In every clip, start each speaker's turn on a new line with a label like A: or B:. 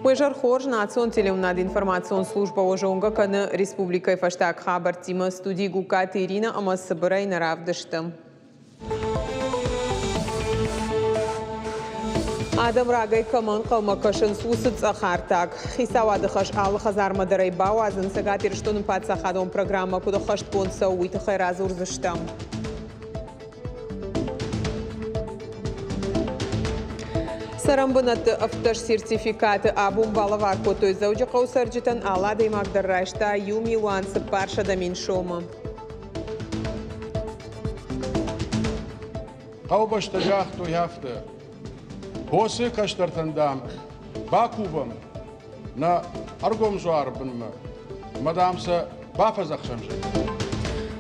A: Уежар хорж национ телеунад информацион служба ожонга каны республика фаштаг хабар тима студии гукат Ирина Амасыбырай наравдыштым. Адам рагай каман қалмакашын сусыц ахартаг. Хисавадыхаш алыхазар мадарай бауазын сагатир штонын патсахадон программа кудахашт понса уитахай разурзыштам. Сарамбанат автош сертификаты абумбалавар котой зауджа қаусарджитан аладай магдаррашта юми уансы парша дамин шома.
B: Қаубашта жақту яфты. Хосы каштартандам, бакубам, на аргомзуар бінмі, мадамса бафазақшамжы.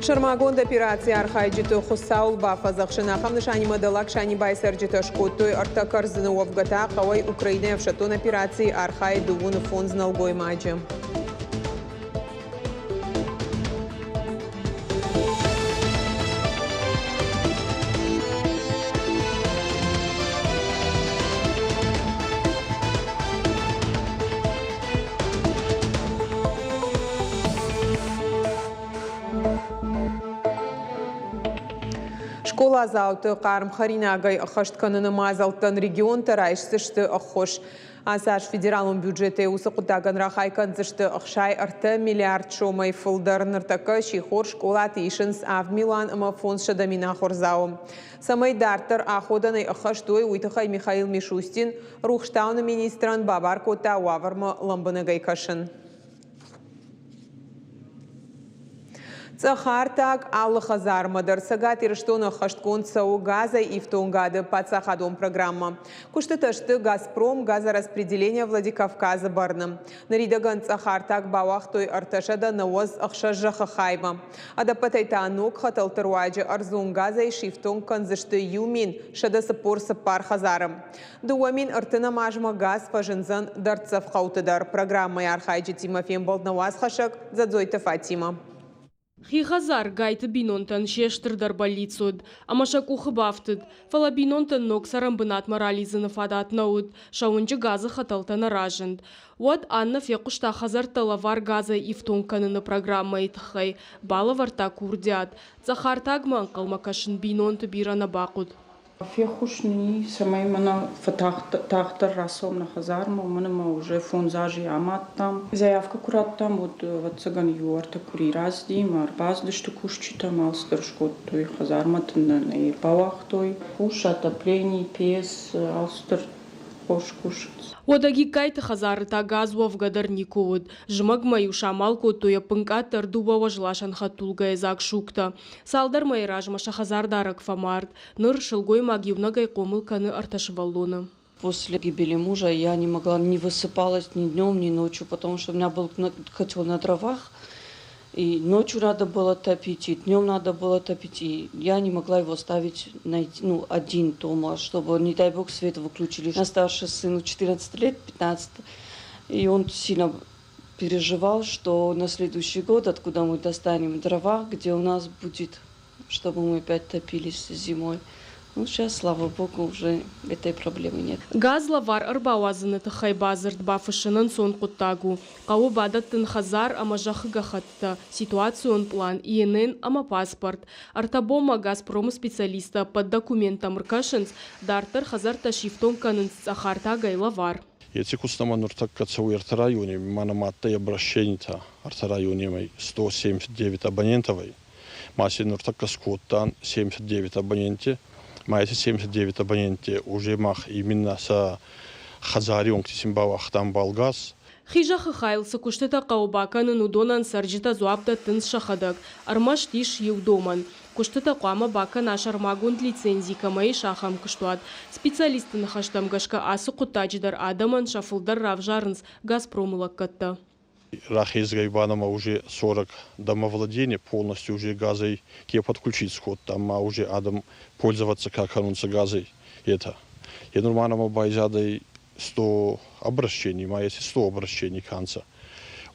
A: Шармагонд операция архайджиту хусаул бафазақшына хамнышани мадалак шани байсарджита шкоттой артакарзыны овгата қавай Украина в шатон операции архай дугуны фонд зналгой маджи. Школа зауты қарым харинагай ахашт каныны мазалтан регион тарайшсышты ахош. Асаш федералун бюджеты усы құттаган рахайкан зышты ахшай арты миллиард шомай фылдарын ыртакы шихор школа тейшінс ав Милан ама фонд шадамина хорзау. Самай дартыр аходаны ахаштой уйтахай Михаил Мишустин рухштауны министран бабар кота уаварма ламбанагай кашын. Цахартаг аллахазар мадар сагатир штона хашткон цау газа и втонгады пацахадом программа. Куштыташты Газпром газораспределения Владикавказа барным. Наридаган цахартаг бавахтой арташада навоз ахшажа хахайба. Ада патайтанок хаталтырваджи арзун газа и шифтон канзышты юмин шада сапорса пар хазарым. Дуамин артына мажма газ фажинзан дарцав хаутадар. Программа архайджи Тимофеем Болтнаваз хашак задзойта Фатима.
C: Хихазар гайты бинонтан шештырдар больницуд, амашаку хыбафтыд, фала бинонтан ног сарамбынат морализыны фадат науд, шаунчы газы хаталтан аражынд. Вот Анна фекушта хазар талавар газа ифтонканыны программа итхай, балаварта курдят, захартагман калмакашын бинонты бирана бакуд.
D: Фехушни самай мана фатахтар расом на хазарма, мы уже фонзажи амат там. Заявка курат там, вот цыган юарта кури раздим, арбаз дышты кушчи там, алстыршкот той хазармат на ирбавах той. Куш, отопление, пес, алстыр хош кушать.
C: Одаги кайты хазарыта газуа в гадарникуд. Жмаг маю шамалку туя пынкатыр дубава жлашан хатулгай зак шукта. Салдар май ражмаша хазардарак фамарт. Ныр шелгой магивна гай комылканы арташваллуна.
E: После гибели мужа я не могла, не высыпалась ни днем, ни ночью, потому что у меня был котел на дровах. И ночью надо было топить, и днем надо было топить, и я не могла его ставить один дома, чтобы, не дай бог, свет выключили. У меня старший сын 14 лет, 15, и он сильно переживал, что на следующий год, откуда мы достанем дрова, где у нас будет, чтобы мы опять топились зимой. Ну, сейчас, слава богу, уже этой проблемы нет.
C: Газ лавар арбауазыны тахай базырд бафышынын сон куттагу. Кау бадаттын хазар ама жахыга хатта. Ситуацион план ИНН ама паспорт. Артабома Газпром специалиста под документом ркашынс дартыр хазар ташифтон канынс цахартагай лавар.
F: Если кустама нуртак кацау арта-районе, манаматта и обращение-то арта-районе 179 абонентовой. Маси нуртак каскоттан 79 абоненте. Эти 79 абоненты уже мах именно с хазарион кисимбавах там балгаз.
C: Хижа хахайлсы куштета каубаканы нудонан сарджита зуабда тынс шахадак. Армаш тиш евдоман. Куштета куама бака наш армагунд лицензии камай шахам куштуат. Специалисты нахаштам гашка асу кутаджидар адаман шафылдар равжарнс Газпромулак катта.
F: Рахизгай банама уже 40 домовладений, полностью уже газой к подключить сход, там уже адам пользоваться как анунца газой. Это. Я нормально байзадой 100 обращений, а если 100 обращений конца.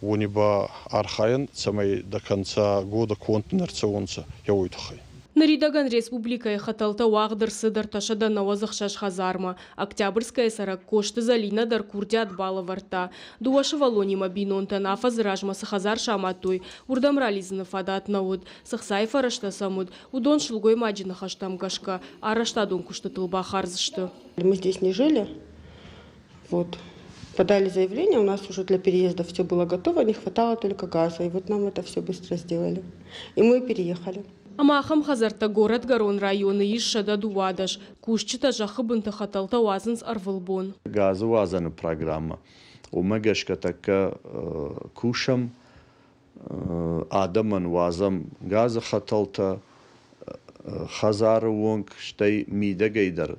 F: Вони ба архаен самой до конца года континерционца я уйдахай.
C: Наридаган республикай хаталта вағдыр сыдар ташада навазық шаш хазарма. Октябрьская сарак кошты залина дар курдят бала варта. Дуашы валонима бинонтан афаз ражмасы хазар шаматуй. Урдамрализны фадат науд. Сахсайфа рашта самуд. Удон шылгой маджина хаштам гашка. А раштадун кушты тылба харзышты.
G: Мы здесь не жили. Вот. Подали заявление, у нас уже для переезда все было готово, не хватало только газа. И вот нам это все быстро сделали. И мы переехали.
C: Амахам хазарта город Гарон районы ишшада дувадаш. Кушчита жахыбынты хаталта вазынс арвылбон.
H: Газы вазаны программа. Умагашка така кушам адаман вазам газы хаталта хазары вонг штай мида гайдар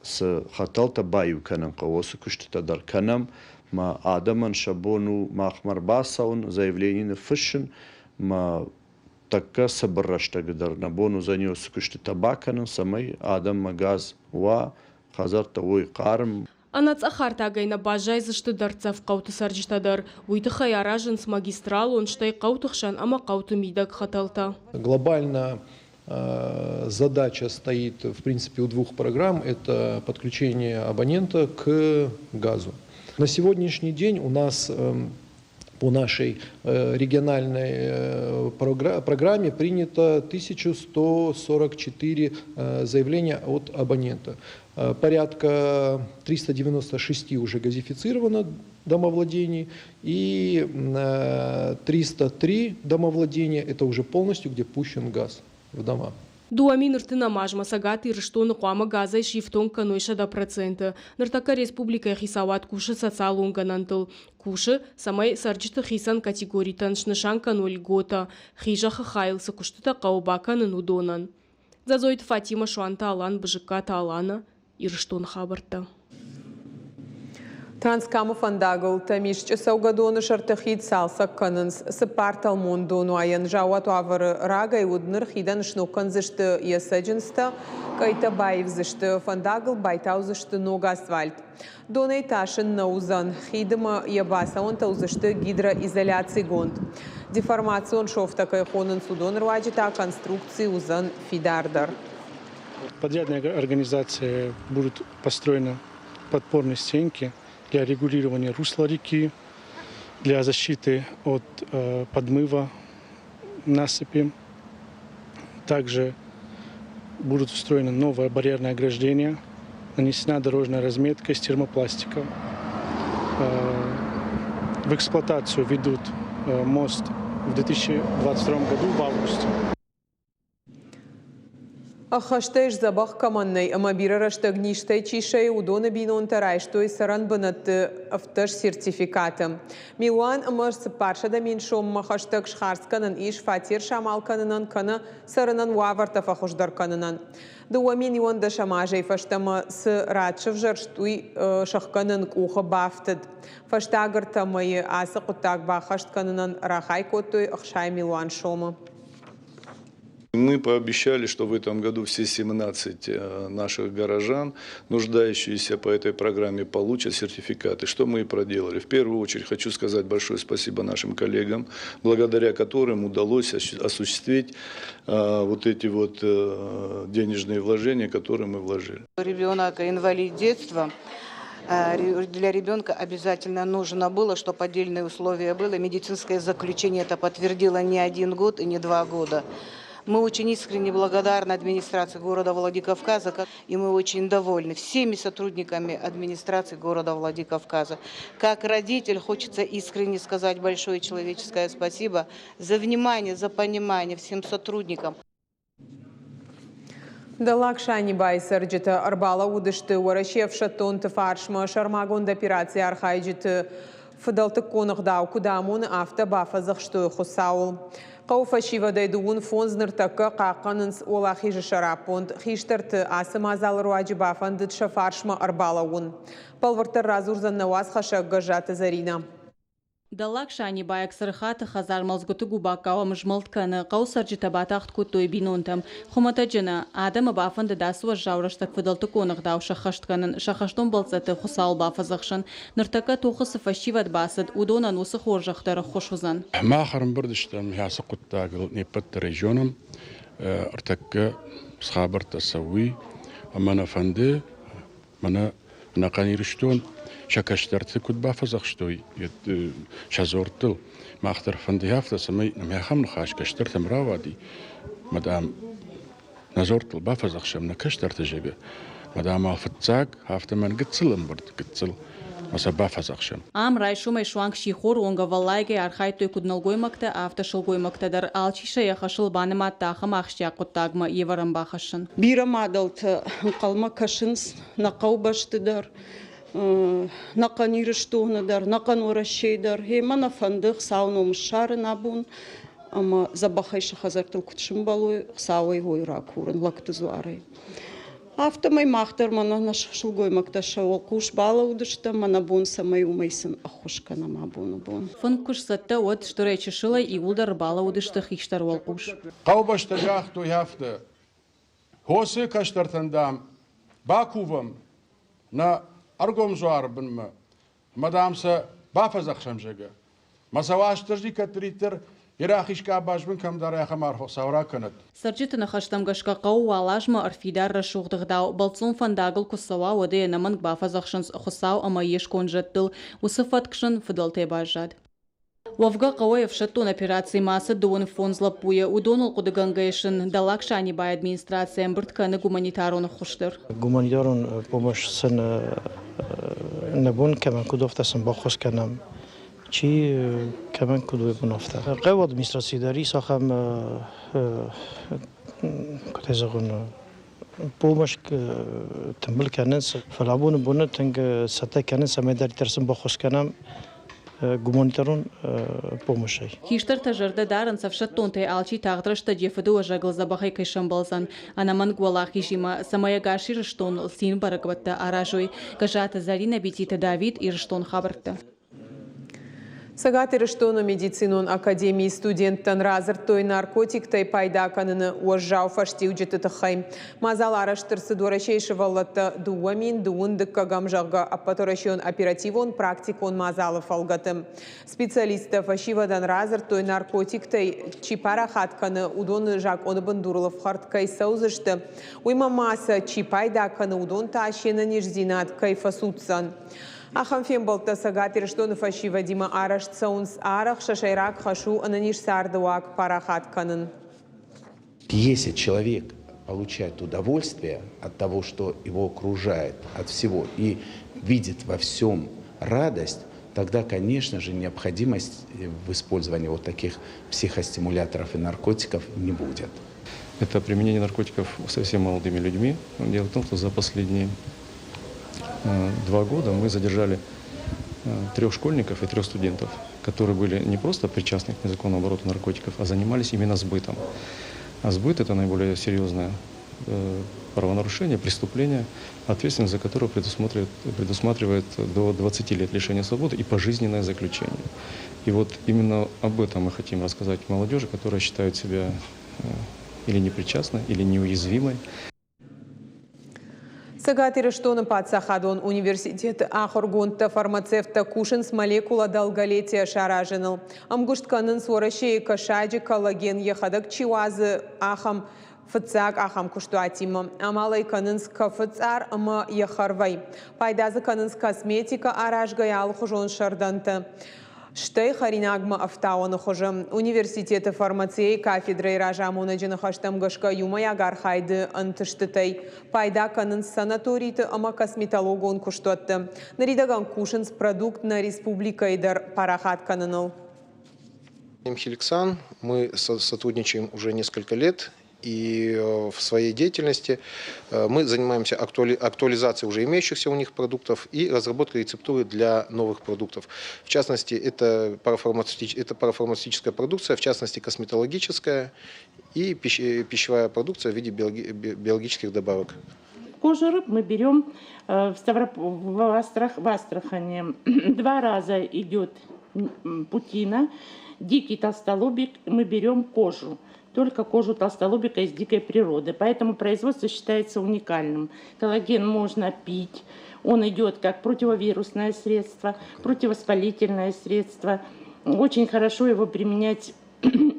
H: с хаталта баю канам қавосы куштата дар канам ма адаман шабону махмар басаун заявление на фишн ма така събраща гдар на бону за него скушти табаканын самай адам магаз ва хазарта ой қарым.
C: Анац ахартагайна бажай зышты дарцав қауты саржитадар. Уйты хаяражынс магистрал он штай қаутықшан ама қауты мидак хаталта.
I: Глобально задача стоит, в принципе, у двух программ. Это подключение абонента к газу. На сегодняшний день у нас по нашей региональной программе принято 1144 заявления от абонента. Порядка 396 уже газифицировано домовладений и 303 домовладения это уже полностью, где пущен газ в дома.
C: Дуамин ртына мажма сагат и рыштоны қуама газа и шифтон канойша да процента. Ныртака республика хисават куши социалунганантыл. Куши самай сарджиты хисан категорий таншнышан каной льгота. Хижа хахайлсы куштыта қаубаканын удонан. Зазойт Фатима Шуанта Алан Бжиката Алана и рыштон хабарта.
A: Транскаму фандагл тамишч саугадоны шартахид салса канынс сыпартал мондону аян жауат авары рагай удныр хидан шнокан зышты ясаджинста кайта баев зышты фандагл байтау зышты нога асфальт. Донай ташын наузан хидыма ябаса он таузышты гидроизоляции гонд. Деформацион шофта кайхонын судон рваджита конструкции узан фидардар.
J: Подрядная организация будет построена подпорные стенки для регулирования русла реки, для защиты от подмыва насыпи. Также будут устроены новое барьерное ограждение, нанесена дорожная разметка из термопластика. В эксплуатацию ведут мост в 2022 году в августе.
A: Ахаштайш забах каманной, амабира раштагништай чишай удона бинон тарайштой саран банат авташ сертификатом. Милуан амаш паршада меньшом махаштаг шхарсканан иш фатир шамалканан кана саранан ваварта фахушдарканан. Дуамин юан да шамажай фаштама с радшев жарштуй шахканан куха бафтад. Фаштагарта мои аса кутак бахаштканан рахай котой ахшай милуан шома.
K: Мы пообещали, что в этом году все 17 наших горожан, нуждающиеся по этой программе, получат сертификаты, что мы и проделали. В первую очередь хочу сказать большое спасибо нашим коллегам, благодаря которым удалось осуществить вот эти вот денежные вложения, которые мы вложили.
L: Ребенок инвалид детства. Для ребенка обязательно нужно было, чтобы отдельные условия было. Медицинское заключение это подтвердило не 1 год и не 2 года. Мы очень искренне благодарны администрации города Владикавказа, и мы очень довольны всеми сотрудниками администрации города Владикавказа. Как родитель хочется искренне сказать большое человеческое спасибо за внимание, за понимание всем сотрудникам.
A: Далак шани байсарджита арбала удышты уарашев шатон тфаршма шармагон операция архайджита фдалты конах дау кудамун авто бафазах что хусаул. Қауфа шива дайдуын фонзныртакы қаққанынс ола хижы шарапонд, хиштарты асым азал руаджи бафандыд шафаршма арбалауын. Палвартар разурзан наваз хашагга жаты зарина.
M: Далак шани баяк сырхаты хазар мазгуты губакава мжмалтканы қаусарджи табатахт кутой бинонтам. Хумата жына адамы бафанды дасуа жаурыштак фыдалты конық дау шахаштканын шахаштон балцаты хусал бафазақшын. Ныртака тоқысы фашиват басыд удонан осы хоржақтары хошузан.
B: Махарым бірдіштім ясы құттағыл непетті регионым. ارتكا صابر تسوي أما فندي منا نقانيرشتون شكشترت كود بافزخشتوي شازورتل ما اختر فندي هافتا سمي نمي خم نخاش كشترت مراودي مدام نزورتل بافزخشم نكشترت جيجا مدام الفتزاق هافتا من قتسلن برد قتسل مسا بافزخشم
M: Ам райшумай шуанг шихор онга валайге архай той кудналгоймакта автошылгоймактадар алчиша яхашыл банымат тахым ахшя куттагма еварам бахашын.
G: Бирам адалта қалма кашынс нақау баштыдар, нақанирыштуғныдар, нақанорашейдар. Мана фандық сауном шарын абун, ама забахайша хазартыл кутшым балуй, сауай гойра курын лактызуарай. Автомай махтар мана нашылгоймакташа ол куш бала удышта, мана бун самай умайсын ахушка нама бун.
M: Фын куш сатта от штуречи шылай и удар бала удышта хиштар ол куш.
B: Қаубашта жақту яфты. Хосы каштартандам бакувам на аргом зуар бінмі. Мадамса бафазақшам жега. Масаваштыржи катритер ирахишка башбын камдар яхам архо саура канат.
M: Сарджита на хаштамгашка қау алажма арфидар рашуғдығдау балцун фандагыл кусава оде наманг бафазақшынс хусау ама ешкон жаттыл усыфаткшын фыдалте бажад. Вовга Кауаев шаттун операции масса дуон фон злапуя удонул кудыгангайшин далакшани бай администрация быртканы гуманитарон хуштыр.
J: Гуманитарон помощь сын набун кеман кудофта сын бахос канам. Чи кеман кудой бунофта. Қау администрации дари сахам кутезагун помощь тэмбэл канэнс фалабун буны тэнг сата канэнс амедари терсэн бахос канам. Гуманитарон помощи.
M: Хиштар тажарда даран савшаттон те алчи тагдрашта джефаду ажагл забахай кайшамбалзан. Анаман гуалахишима самая гаширштон син барагватта аражой. Кажата Зарина Бетита Давид ирштон хабарта.
A: Сагат ирштону медицинун академии студенттан разыртой наркотиктай пайда каныны уажжау фаштиу жетітіхай. Мазал араштырсы дурашейші валлатта дуамин дуындык кагамжағға аппаторашион оперативон практикон мазалов алгатым. Специалистов фашивадан разыртой наркотиктай чипара хатканы удоны жак оны бындурылов харткай саузышты. Уйма маса чипайда каны удон ташені нежзинат кайфасутсан. Ахам фембалта сагат ирштону фашива дима арашт саунс арах шашайрак хашу ананиш сардуак парахат канын.
N: Если человек получает удовольствие от того, что его окружает, от всего, и видит во всем радость, тогда, конечно же, необходимость в использовании вот таких психостимуляторов и наркотиков не будет.
O: Это применение наркотиков совсем молодыми людьми. Дело в том, что за последние 2 года мы задержали 3 школьников и 3 студентов, которые были не просто причастны к незаконному обороту наркотиков, а занимались именно сбытом. А сбыт – это наиболее серьезное правонарушение, преступление, ответственность за которое предусматривает до 20 лет лишения свободы и пожизненное заключение. И вот именно об этом мы хотим рассказать молодежи, которая считает себя или непричастной, или неуязвимой.
A: Сагат ирштону Патсахадон университет ахоргунта фармацевта кушинс молекула долголетия шаражыныл. Амгуштканын сворашей кашаджи коллаген ехадак чиуазы ахам фыцак ахам куштуатима. Амалай канынс кафыцар ама ехарвай. Пайдазы канынс косметика аражгай алхужон шарданты. Штай харинагма автауаны хожым. Университеті фармацией кафедрой ражамуна жыны хаштамгашка юмай агархайды антыштытай. Пайда канын санаторийты ама косметологон куштуатты. Наридаган кушинс продукт на республикайдар парахат каныныл.
P: Хеликсан, мы сотрудничаем уже несколько лет. И в своей деятельности мы занимаемся актуализацией уже имеющихся у них продуктов и разработкой рецептуры для новых продуктов. В частности, это парафармацевтическая продукция, в частности, косметологическая и пищевая продукция в виде биологических добавок.
Q: Кожу рыб мы берем в Астрахани. 2 раза идет путина, дикий толстолобик, мы берем кожу. Только кожу толстолобика из дикой природы. Поэтому производство считается уникальным. Коллаген можно пить. Он идет как противовирусное средство, противовоспалительное средство. Очень хорошо его применять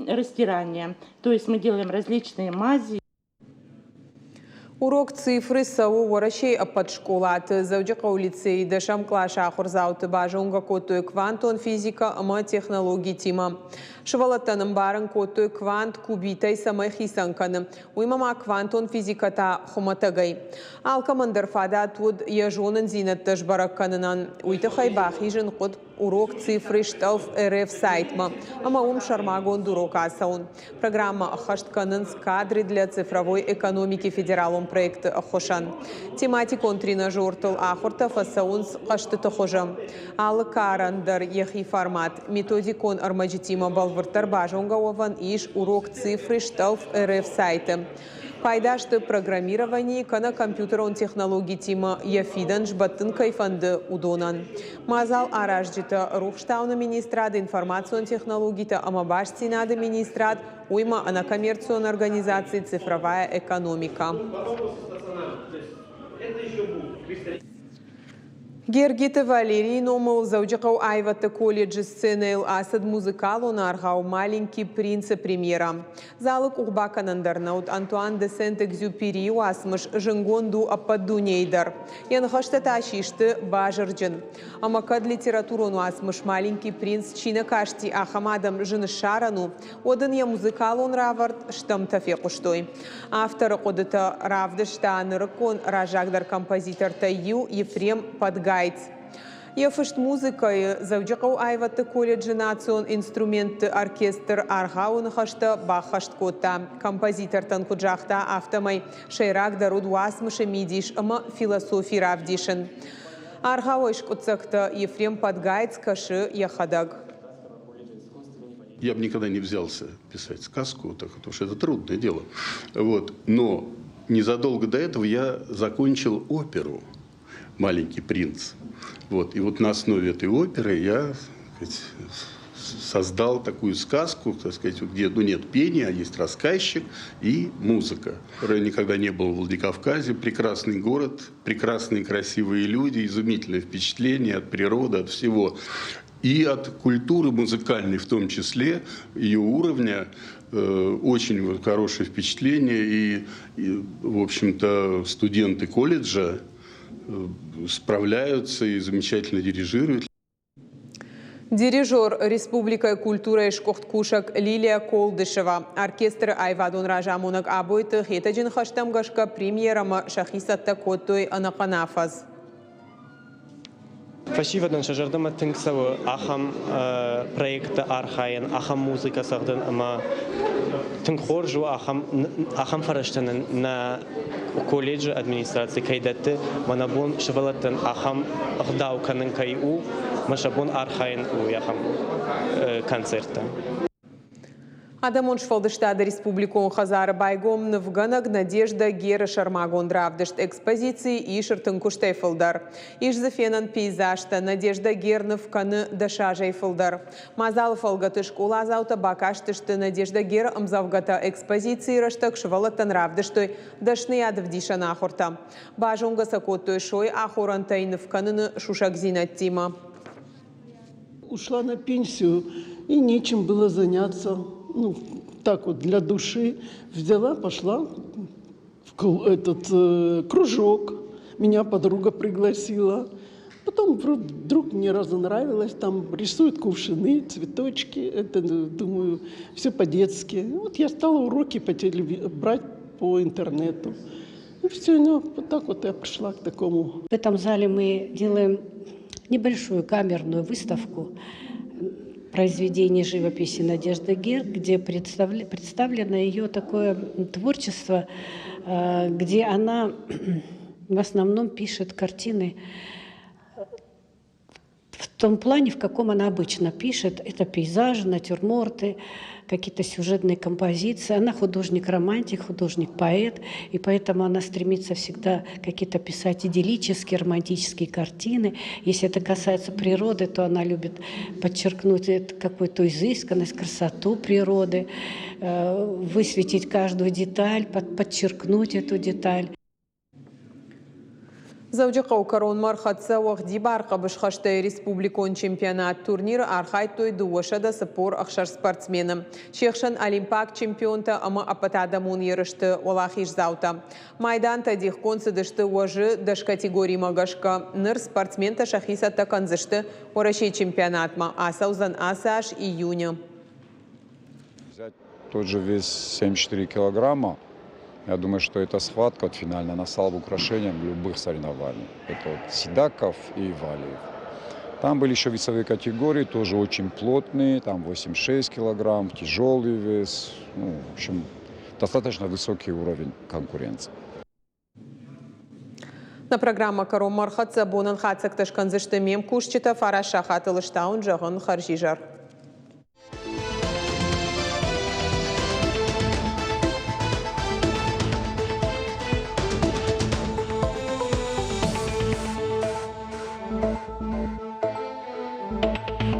Q: растирания. То есть мы делаем различные мази.
A: Урок цифры сау ворочей подшколат. Завджака улицы дешам клаша хорзаут бажунга коту квантон физика ама технологии тима. Швалатаным баран коту квант кубитай самай хисанканы. Уймама квантон физиката хуматагай. Алкамандар фада туд яжонын зинатташ баракканынан. Уйтахай бахижен код урок цифры шталф РФ сайтма. Ама шармагон дурокасаун. Программа хаштканын с кадры для цифровой экономики федералом проект Хошан. Тематикон тренажертыл ахурта фасаунс каштыты хожам. Алы карандар ехи формат. Методикон армаджитима балвыртар бажонгаован иш урок цифры шталф РФ сайты. Пайдашты программирование кана компьютерон технологии тима яфидан жбаттын кайфанды удонан. Мазал аражджита рухштауна министрада информацион технологита амабаш сенада министрад уйма ана коммерцион организации цифровая экономика. Гергита Валерий номал заудjakau айвата колледжи сценел асад музыкалу наргау маленький принц премьера. Залык урбаканандарнаут Антуан де Сент-Экзюпери уасмыш жингонду ападунейдар. Янхаштата ашишты бажырджин. Амакад литературон уасмыш маленький принц чина кашти ахамадам жиншарану одын я музыкалун равард штам тафекуштой. Автор кодыта равдышта ныркон ражагдар композитор Таю Ефрем Подгайц. Ефышт музыкой завджакау айвата колледжи национ инструмент оркестр аргаун хашта бахашт кота. Композитор танкуджахта автомай шейрак даруд уасмыше мидиш ама философии равдишен. Аргауэш куцакта Ефрем Подгайц каши яхадаг.
R: Я бы никогда не взялся писать сказку, потому что это трудное дело. Вот. Но незадолго до этого я закончил оперу «Маленький принц». Вот. И вот на основе этой оперы я, так сказать, создал такую сказку, так сказать, где нет пения, а есть рассказчик и музыка. Я никогда не был в Владикавказе. Прекрасный город, прекрасные красивые люди, изумительное впечатление от природы, от всего. И от культуры музыкальной в том числе, ее уровня, очень хорошее впечатление. И в общем-то, студенты колледжа справляются и замечательно дирижируют.
A: Дирижер Республика культуры Шкохткушак Лилия Колдышева. Оркестр Айвадон Ражамунак Абойты Хетаджин Хаштамгашка премьерама Шахисатта Коттой Анаканафаз.
S: Фашивадан шажардама тыңсавы ахам проекты архайын, ахам музыка сағдын, ама тыңхоржу ахам фараштанын на колледжі администрации кайдатты, манабон шывалаттын ахам ғдауканын кайу, машабон архайын у яхам концерта.
A: Адамон шфалдыштады Республикон Хазары байгом Навганаг Надежда Гера Шармагон дравдышт экспозиции и шыртын куштайфылдар. Иш зафенан пейзажта Надежда Гернов каны дашажайфылдар. Мазал фалгаты школа азаута бакаштышты Надежда Гера амзавгата экспозиции раштак швалаттан равдыштой дашны ядывдиша нахорта. Бажонга сакоттой шой ахорантайнов каныны шушакзинаттима.
T: Ушла на пенсию и нечем было заняться. Ну, так вот, для души. Взяла, пошла в этот кружок. Меня подруга пригласила. Потом вдруг мне разонравилось. Там рисуют кувшины, цветочки. Это, думаю, все по-детски. Вот я стала уроки брать по интернету. И все, ну, вот так вот я пришла к такому.
U: В этом зале мы делаем небольшую камерную выставку произведений живописи Надежды Гер, где представлено ее такое творчество, где она в основном пишет картины в том плане, в каком она обычно пишет. Это пейзажи, натюрморты, какие-то сюжетные композиции. Она художник-романтик, художник-поэт, и поэтому она стремится всегда какие-то писать идиллические, романтические картины. Если это касается природы, то она любит подчеркнуть какую-то изысканность, красоту природы, высветить каждую деталь, подчеркнуть эту деталь.
A: Завджықау корон мархатса уақди барқа бішқаштай республикон чемпионат турниры архайт той дуашада спор ақшар спортсмены. Шекшан олимпак чемпионта ама апатада мун ерішті олахиш заута. Майдан тадих консыдышты уажы даш категории магашка. Ныр спортсмента шахиса таканзышты орашей чемпионатма. Асаузан асаш июня.
D: Взять тот же вес 74 килограмма. Я думаю, что это схватка финальная, она стала бы украшением любых соревнований. Это вот Сидаков и Валиев. Там были еще весовые категории, тоже очень плотные, там 86 килограмм, тяжелый вес. Ну, в общем, достаточно высокий уровень конкуренции.
A: На программа «Кором мархатса» бонан хатсак ташканзышты мем кушчита фараша хатылыштаун жағын харжижар.